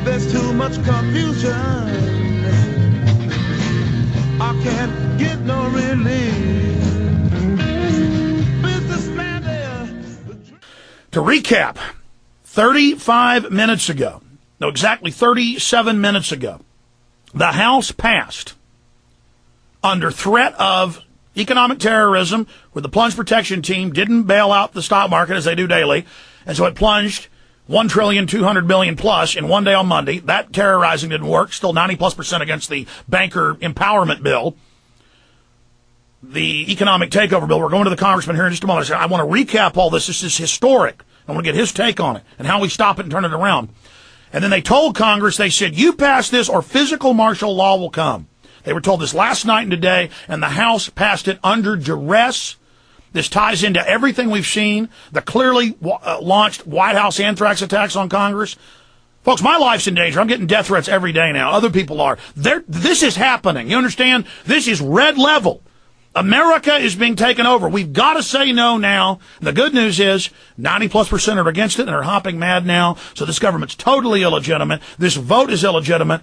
There's too much confusion. I can't get no relief. Businessman there. To recap, 35 minutes ago, no, exactly 37 minutes ago, the House passed, under threat of economic terrorism, where the plunge protection team didn't bail out the stock market as they do daily, and so it plunged $1.2 trillion plus in one day on Monday. That terrorizing didn't work. Still 90+% against the banker empowerment bill. The economic takeover bill. We're going to the congressman here in just a moment. I want to recap all this. This is historic. I want to get his take on it and how we stop it and turn it around. And then they told Congress, they said, you pass this or physical martial law will come. They were told this last night and today, and the House passed it under duress. This ties into everything we've seen, the clearly launched White House anthrax attacks on Congress. Folks, my life's in danger. I'm getting death threats every day now. Other people are. This is happening. You understand? This is red level. America is being taken over. We've got to say no now. The good news is 90+% are against it and are hopping mad now. So this government's totally illegitimate. This vote is illegitimate.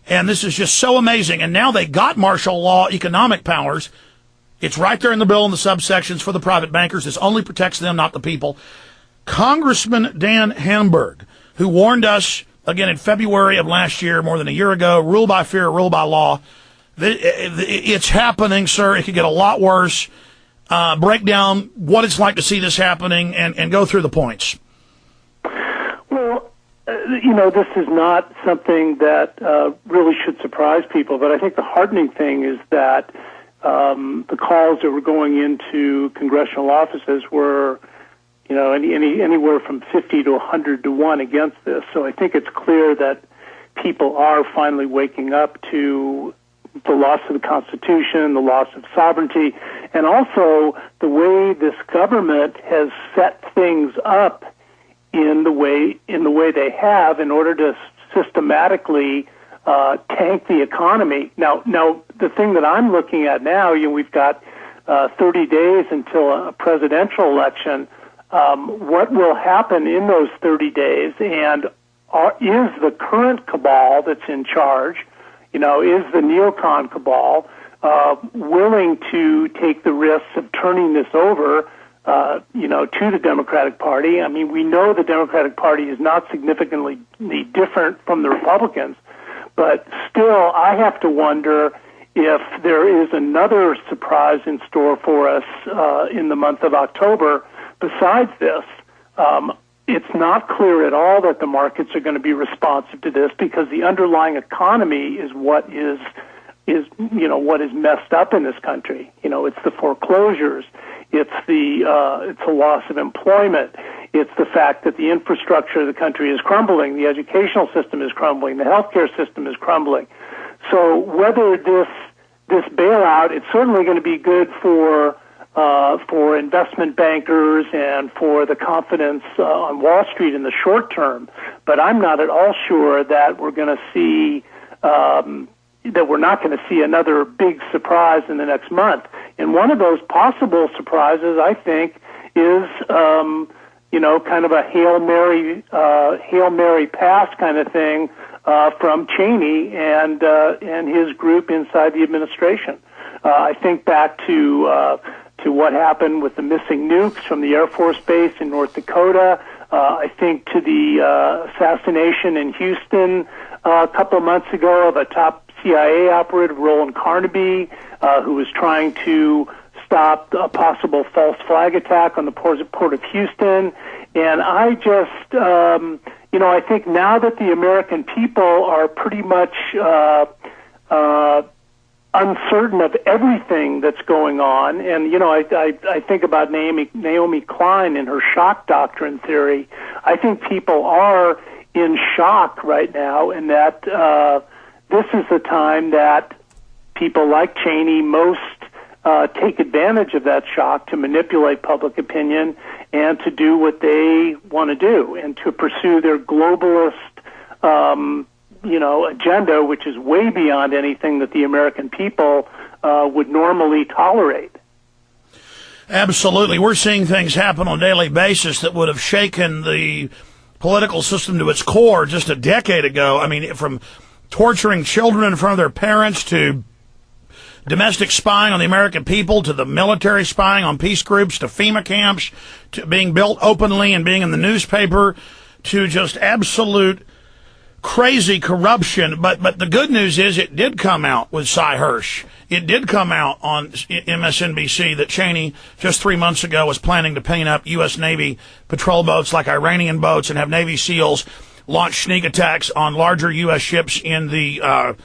And this is just so amazing. And now they got martial law economic powers. It's right there in the bill in the subsections for the private bankers. This only protects them, not the people. Congressman Dan Hamburg, who warned us, again, in February of last year, more than a year ago, rule by fear, rule by law. It's happening, sir. It could get a lot worse. Break down what it's like to see this happening and go through the points. Well, this is not something that really should surprise people, but I think the heartening thing is that the calls that were going into congressional offices were, anywhere from 50 to 100 to 1 against this. So I think it's clear that people are finally waking up to the loss of the Constitution, the loss of sovereignty, and also the way this government has set things up in the way they have in order to systematically tank the economy. Now, the thing that I'm looking at now, we've got 30 days until a presidential election. What will happen in those 30 days? And is the current cabal that's in charge, is the neocon cabal willing to take the risks of turning this over, to the Democratic Party? I mean, we know the Democratic Party is not significantly different from the Republicans, but still, I have to wonder if there is another surprise in store for us in the month of October besides this. It's not clear at all that the markets are going to be responsive to this, because the underlying economy is what is messed up in this country. It's the foreclosures, it's the loss of employment, it's the fact that the infrastructure of the country is crumbling, the educational system is crumbling, the healthcare system is crumbling. So whether this bailout, it's certainly going to be good for investment bankers and for the confidence on Wall Street in the short term. But I'm not at all sure that we're going to see that we're not going to see another big surprise in the next month. And one of those possible surprises, I think, is kind of a Hail Mary pass kind of thing from Cheney and his group inside the administration. I think back to what happened with the missing nukes from the Air Force Base in North Dakota. I think to the assassination in Houston a couple of months ago of a top CIA operative, Roland Carnaby, who was trying to stop a possible false flag attack on the port of Houston. And I just, I think now that the American people are pretty much uncertain of everything that's going on, and I think about Naomi Klein and her shock doctrine theory. I think people are in shock right now, and that this is the time that people like Cheney most take advantage of that shock to manipulate public opinion and to do what they want to do and to pursue their globalist agenda, which is way beyond anything that the American people would normally tolerate. Absolutely. We're seeing things happen on a daily basis that would have shaken the political system to its core just a decade ago. I mean, from torturing children in front of their parents to domestic spying on the American people to the military spying on peace groups to FEMA camps to being built openly and being in the newspaper to just absolute crazy corruption. But the good news is it did come out with Cy Hirsch. It did come out on MSNBC that Cheney just 3 months ago was planning to paint up U.S. Navy patrol boats like Iranian boats and have Navy SEALs launch sneak attacks on larger U.S. ships in the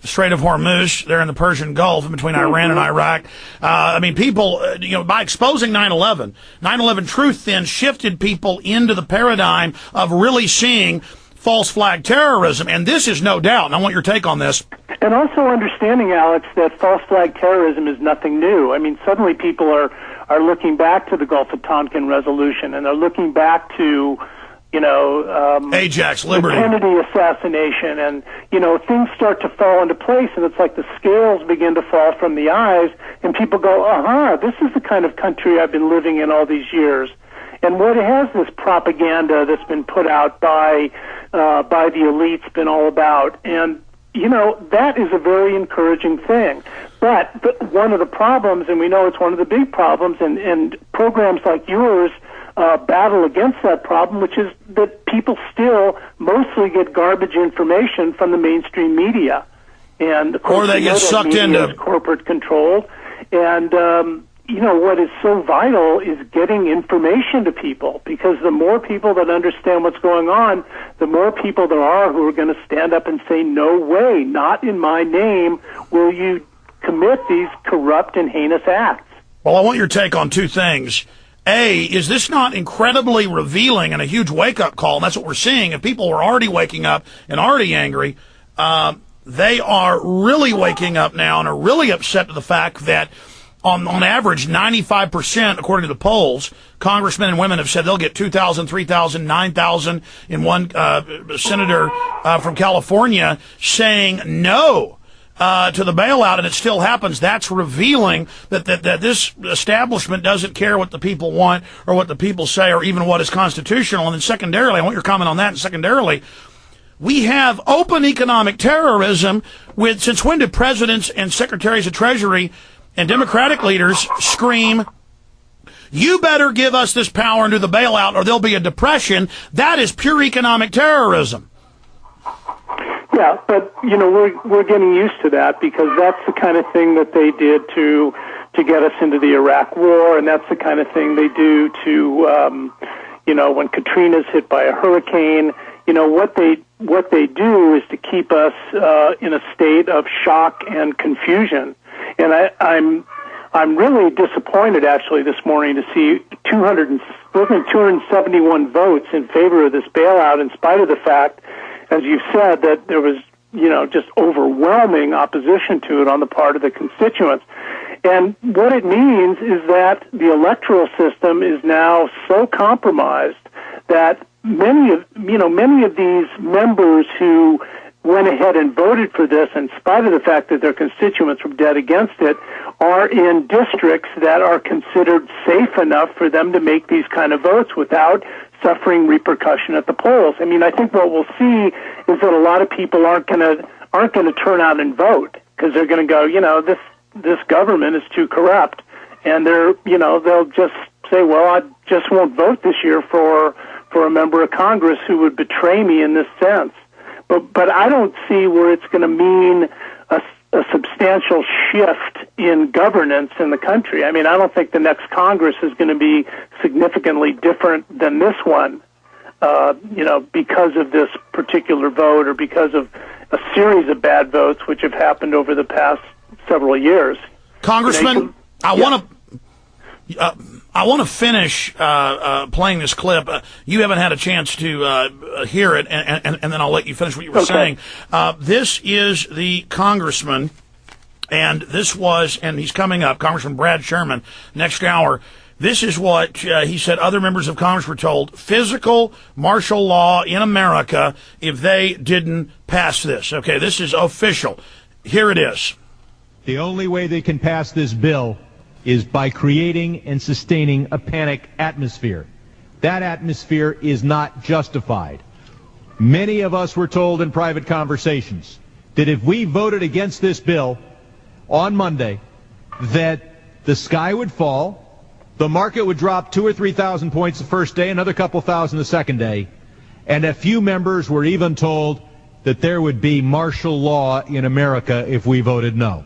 Strait of Hormuz, there in the Persian Gulf, between Iran and Iraq. I mean, people, by exposing 9/11, 9/11 Truth then shifted people into the paradigm of really seeing false flag terrorism, and this is no doubt, and I want your take on this. And also understanding, Alex, that false flag terrorism is nothing new. I mean, suddenly people are looking back to the Gulf of Tonkin resolution, and they're looking back to Ajax, Liberty, the Kennedy assassination, and things start to fall into place, and it's like the scales begin to fall from the eyes, and people go, this is the kind of country I've been living in all these years. And what has this propaganda that's been put out by the elites been all about? And that is a very encouraging thing. But one of the problems, and we know it's one of the big problems, and programs like yours battle against that problem, which is that people still mostly get garbage information from the mainstream media, and of course, or they get sucked into corporate controlled. And what is so vital is getting information to people, because the more people that understand what's going on, the more people there are who are going to stand up and say, "No way, not in my name will you commit these corrupt and heinous acts." Well, I want your take on two things. A, is this not incredibly revealing and a huge wake-up call? And that's what we're seeing. If people are already waking up and already angry, they are really waking up now and are really upset to the fact that on average, 95%, according to the polls, congressmen and women have said they'll get 2,000, 3,000, 9,000 in one senator from California saying no to the bailout, and it still happens. That's revealing that this establishment doesn't care what the people want or what the people say or even what is constitutional. And then secondarily, I want your comment on that, and secondarily, we have open economic terrorism since when did presidents and secretaries of Treasury and Democratic leaders scream, "You better give us this power and do the bailout or there'll be a depression"? That is pure economic terrorism. Yeah, but we're getting used to that, because that's the kind of thing that they did to get us into the Iraq War, and that's the kind of thing they do to when Katrina's hit by a hurricane. What they do is to keep us in a state of shock and confusion. And I'm really disappointed actually this morning to see 271 votes in favor of this bailout, in spite of the fact, as you've said, that there was, just overwhelming opposition to it on the part of the constituents. And what it means is that the electoral system is now so compromised that many of these members who went ahead and voted for this, in spite of the fact that their constituents were dead against it, are in districts that are considered safe enough for them to make these kind of votes without suffering repercussion at the polls. I mean, I think what we'll see is that a lot of people aren't going to turn out and vote, because they're going to go, this government is too corrupt, and they'll just say, well, I just won't vote this year for a member of Congress who would betray me in this sense. But I don't see where it's going to mean a substantial shift in governance in the country. I mean, I don't think the next Congress is going to be significantly different than this one, because of this particular vote or because of a series of bad votes which have happened over the past several years. Congressman, I want to finish playing this clip. You haven't had a chance to hear it, and then I'll let you finish what you were saying. This is the congressman, and he's coming up, Congressman Brad Sherman, next hour. This is what he said other members of Congress were told: physical martial law in America if they didn't pass this. Okay, this is official. Here it is. The only way they can pass this bill is by creating and sustaining a panic atmosphere. that atmosphere is not justified. Many of us were told in private conversations that if we voted against this bill on Monday, that the sky would fall, the market would drop 2,000 or 3,000 points the first day, another couple thousand the second day, and a few members were even told that there would be martial law in America if we voted no.